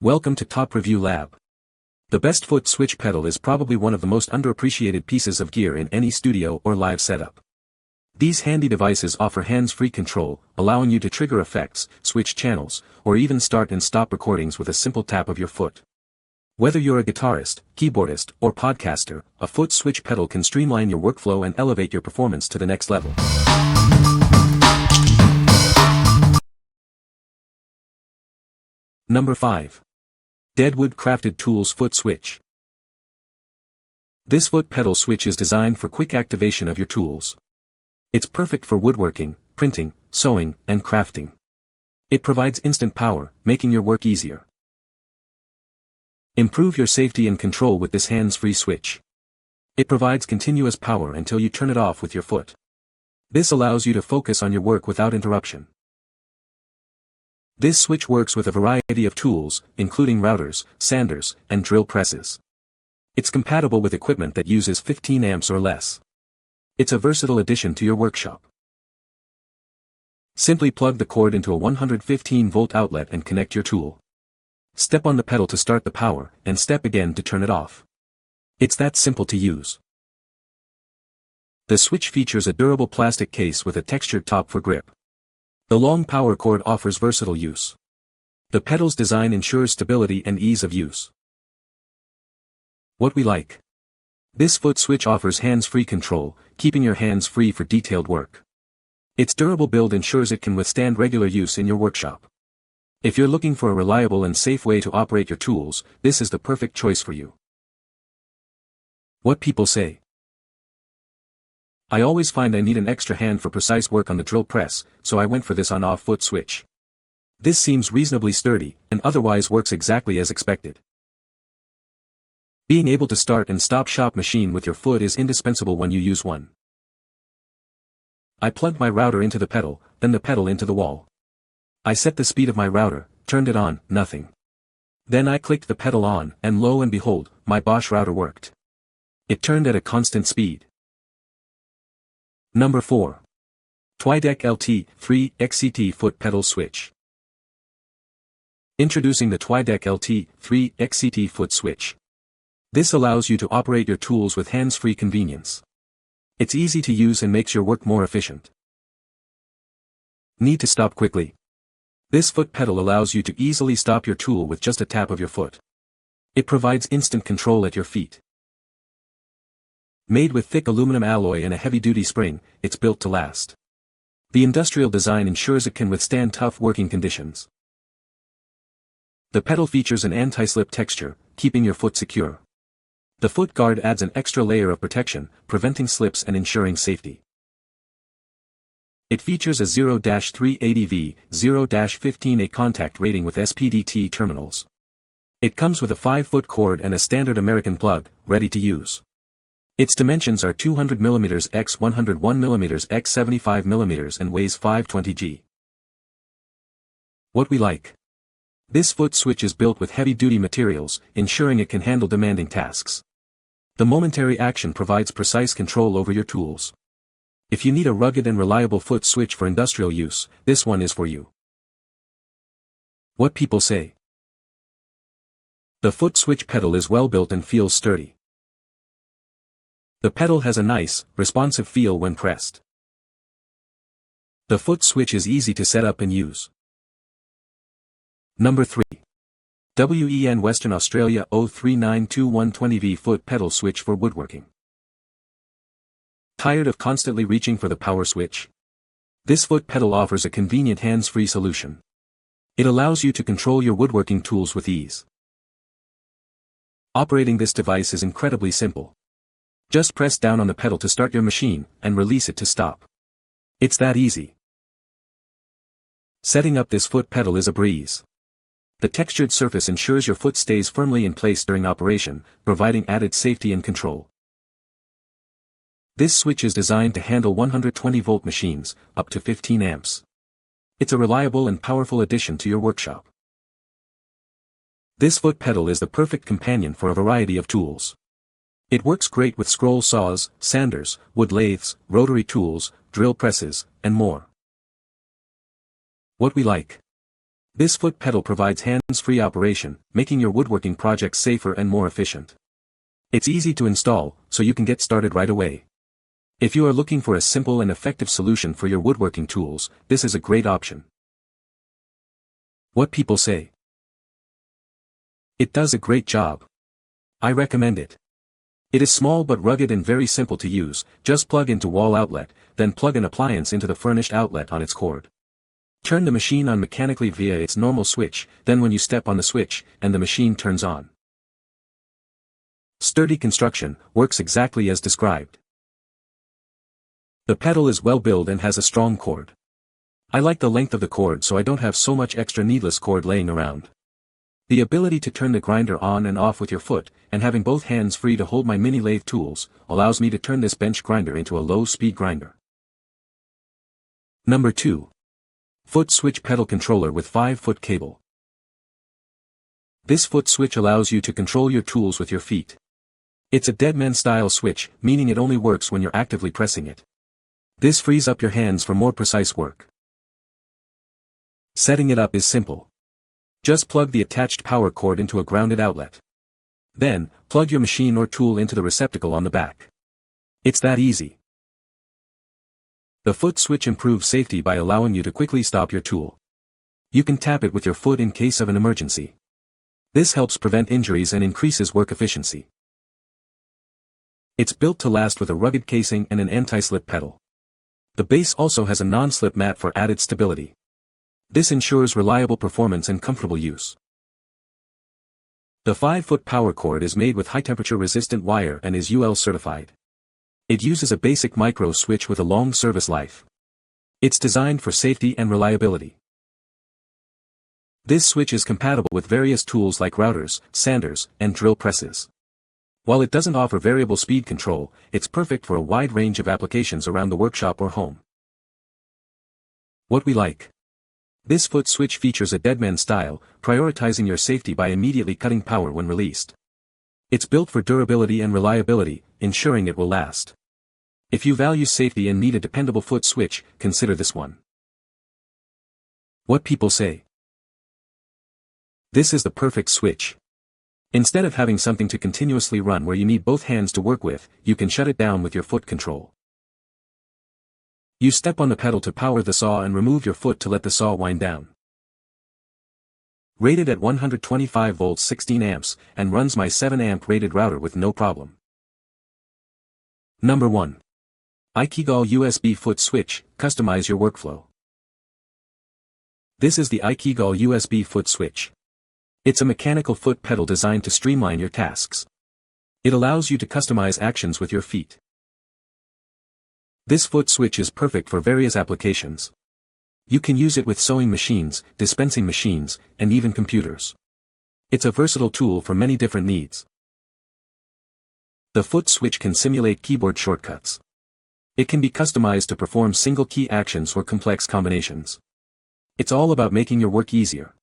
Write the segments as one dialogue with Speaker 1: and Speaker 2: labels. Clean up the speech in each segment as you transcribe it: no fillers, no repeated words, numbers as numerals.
Speaker 1: Welcome to Top Review Lab. The best foot switch pedal is probably one of the most underappreciated pieces of gear in any studio or live setup. These handy devices offer hands-free control, allowing you to trigger effects, switch channels, or even start and stop recordings with a simple tap of your foot. Whether you're a guitarist, keyboardist, or podcaster, a foot switch pedal can streamline your workflow and elevate your performance to the next level. Number 5. Deadwood Crafted Tools Foot Switch. This foot pedal switch is designed for quick activation of your tools. It's perfect for woodworking, printing, sewing, and crafting. It provides instant power, making your work easier. Improve your safety and control with this hands-free switch. It provides continuous power until you turn it off with your foot. This allows you to focus on your work without interruption. This switch works with a variety of tools, including routers, sanders, and drill presses. It's compatible with equipment that uses 15 amps or less. It's a versatile addition to your workshop. Simply plug the cord into a 115-volt outlet and connect your tool. Step on the pedal to start the power, and step again to turn it off. It's that simple to use. The switch features a durable plastic case with a textured top for grip. The long power cord offers versatile use. The pedal's design ensures stability and ease of use. What we like. This foot switch offers hands-free control, keeping your hands free for detailed work. Its durable build ensures it can withstand regular use in your workshop. If you're looking for a reliable and safe way to operate your tools, this is the perfect choice for you. What people say. I always find I need an extra hand for precise work on the drill press, so I went for this on-off foot switch. This seems reasonably sturdy, and otherwise works exactly as expected. Being able to start and stop shop machine with your foot is indispensable when you use one. I plugged my router into the pedal, then the pedal into the wall. I set the speed of my router, turned it on, nothing. Then I clicked the pedal on, and lo and behold, my Bosch router worked. It turned at a constant speed. Number 4. Twidec LT3 XCT Foot Pedal Switch. Introducing the Twidec LT3 XCT Foot Switch. This allows you to operate your tools with hands-free convenience. It's easy to use and makes your work more efficient. Need to stop quickly. This foot pedal allows you to easily stop your tool with just a tap of your foot. It provides instant control at your feet. Made with thick aluminum alloy and a heavy-duty spring, it's built to last. The industrial design ensures it can withstand tough working conditions. The pedal features an anti-slip texture, keeping your foot secure. The foot guard adds an extra layer of protection, preventing slips and ensuring safety. It features a 0-380V, 0-15A contact rating with SPDT terminals. It comes with a 5-foot cord and a standard American plug, ready to use. Its dimensions are 200mm x 101mm x 75mm and weighs 520 g. What we like. This foot switch is built with heavy-duty materials, ensuring it can handle demanding tasks. The momentary action provides precise control over your tools. If you need a rugged and reliable foot switch for industrial use, this one is for you. What people say. The foot switch pedal is well built and feels sturdy. The pedal has a nice, responsive feel when pressed. The foot switch is easy to set up and use. Number 3. WEN Western Australia 0392120V Foot Pedal Switch for Woodworking. Tired of constantly reaching for the power switch? This foot pedal offers a convenient hands-free solution. It allows you to control your woodworking tools with ease. Operating this device is incredibly simple. Just press down on the pedal to start your machine, and release it to stop. It's that easy. Setting up this foot pedal is a breeze. The textured surface ensures your foot stays firmly in place during operation, providing added safety and control. This switch is designed to handle 120-volt machines, up to 15 amps. It's a reliable and powerful addition to your workshop. This foot pedal is the perfect companion for a variety of tools. It works great with scroll saws, sanders, wood lathes, rotary tools, drill presses, and more. What we like. This foot pedal provides hands-free operation, making your woodworking projects safer and more efficient. It's easy to install, so you can get started right away. If you are looking for a simple and effective solution for your woodworking tools, this is a great option. What people say. It does a great job. I recommend it. It is small but rugged and very simple to use. Just plug into wall outlet, then plug an appliance into the furnished outlet on its cord. Turn the machine on mechanically via its normal switch, then when you step on the switch, and the machine turns on. Sturdy construction, works exactly as described. The pedal is well built and has a strong cord. I like the length of the cord so I don't have so much extra needless cord laying around. The ability to turn the grinder on and off with your foot, and having both hands free to hold my mini lathe tools, allows me to turn this bench grinder into a low-speed grinder. Number 2. Foot switch pedal controller with 5-foot cable. This foot switch allows you to control your tools with your feet. It's a deadman style switch, meaning it only works when you're actively pressing it. This frees up your hands for more precise work. Setting it up is simple. Just plug the attached power cord into a grounded outlet. Then, plug your machine or tool into the receptacle on the back. It's that easy. The foot switch improves safety by allowing you to quickly stop your tool. You can tap it with your foot in case of an emergency. This helps prevent injuries and increases work efficiency. It's built to last with a rugged casing and an anti-slip pedal. The base also has a non-slip mat for added stability. This ensures reliable performance and comfortable use. The 5-foot power cord is made with high-temperature resistant wire and is UL certified. It uses a basic micro switch with a long service life. It's designed for safety and reliability. This switch is compatible with various tools like routers, sanders, and drill presses. While it doesn't offer variable speed control, it's perfect for a wide range of applications around the workshop or home. What we like. This foot switch features a deadman style, prioritizing your safety by immediately cutting power when released. It's built for durability and reliability, ensuring it will last. If you value safety and need a dependable foot switch, consider this one. What people say. This is the perfect switch. Instead of having something to continuously run where you need both hands to work with, you can shut it down with your foot control. You step on the pedal to power the saw and remove your foot to let the saw wind down. Rated at 125 volts 16 amps, and runs my 7 amp rated router with no problem. Number 1. iKKEGOL USB foot switch, customize your workflow. This is the iKKEGOL USB foot switch. It's a mechanical foot pedal designed to streamline your tasks. It allows you to customize actions with your feet. This foot switch is perfect for various applications. You can use it with sewing machines, dispensing machines, and even computers. It's a versatile tool for many different needs. The foot switch can simulate keyboard shortcuts. It can be customized to perform single key actions or complex combinations. It's all about making your work easier.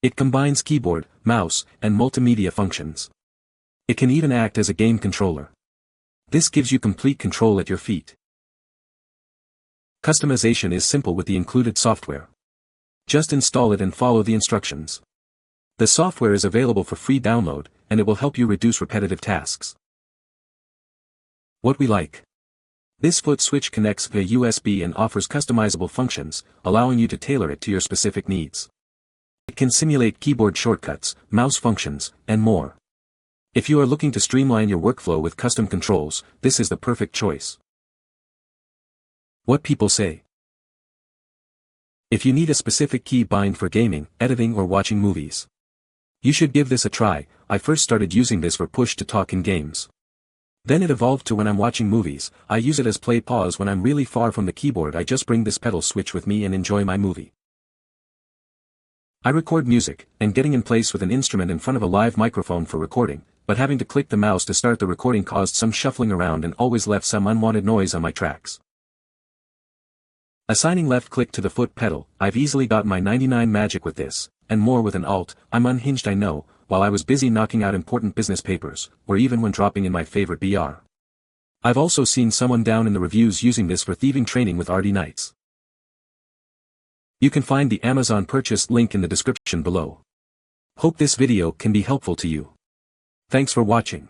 Speaker 1: It combines keyboard, mouse, and multimedia functions. It can even act as a game controller. This gives you complete control at your feet. Customization is simple with the included software. Just install it and follow the instructions. The software is available for free download, and it will help you reduce repetitive tasks. What we like. This foot switch connects via USB and offers customizable functions, allowing you to tailor it to your specific needs. It can simulate keyboard shortcuts, mouse functions, and more. If you are looking to streamline your workflow with custom controls, this is the perfect choice. What people say. If you need a specific key bind for gaming, editing or watching movies, you should give this a try. I first started using this for push-to-talk in games. Then it evolved to when I'm watching movies, I use it as play-pause when I'm really far from the keyboard. I just bring this pedal switch with me and enjoy my movie. I record music, and getting in place with an instrument in front of a live microphone for recording, but having to click the mouse to start the recording caused some shuffling around and always left some unwanted noise on my tracks. Assigning left click to the foot pedal, I've easily got my 99 magic with this, and more with an Alt. I'm unhinged, I know, while I was busy knocking out important business papers, or even when dropping in my favorite BR. I've also seen someone down in the reviews using this for thieving training with RD Knights. You can find the Amazon purchase link in the description below. Hope this video can be helpful to you. Thanks for watching.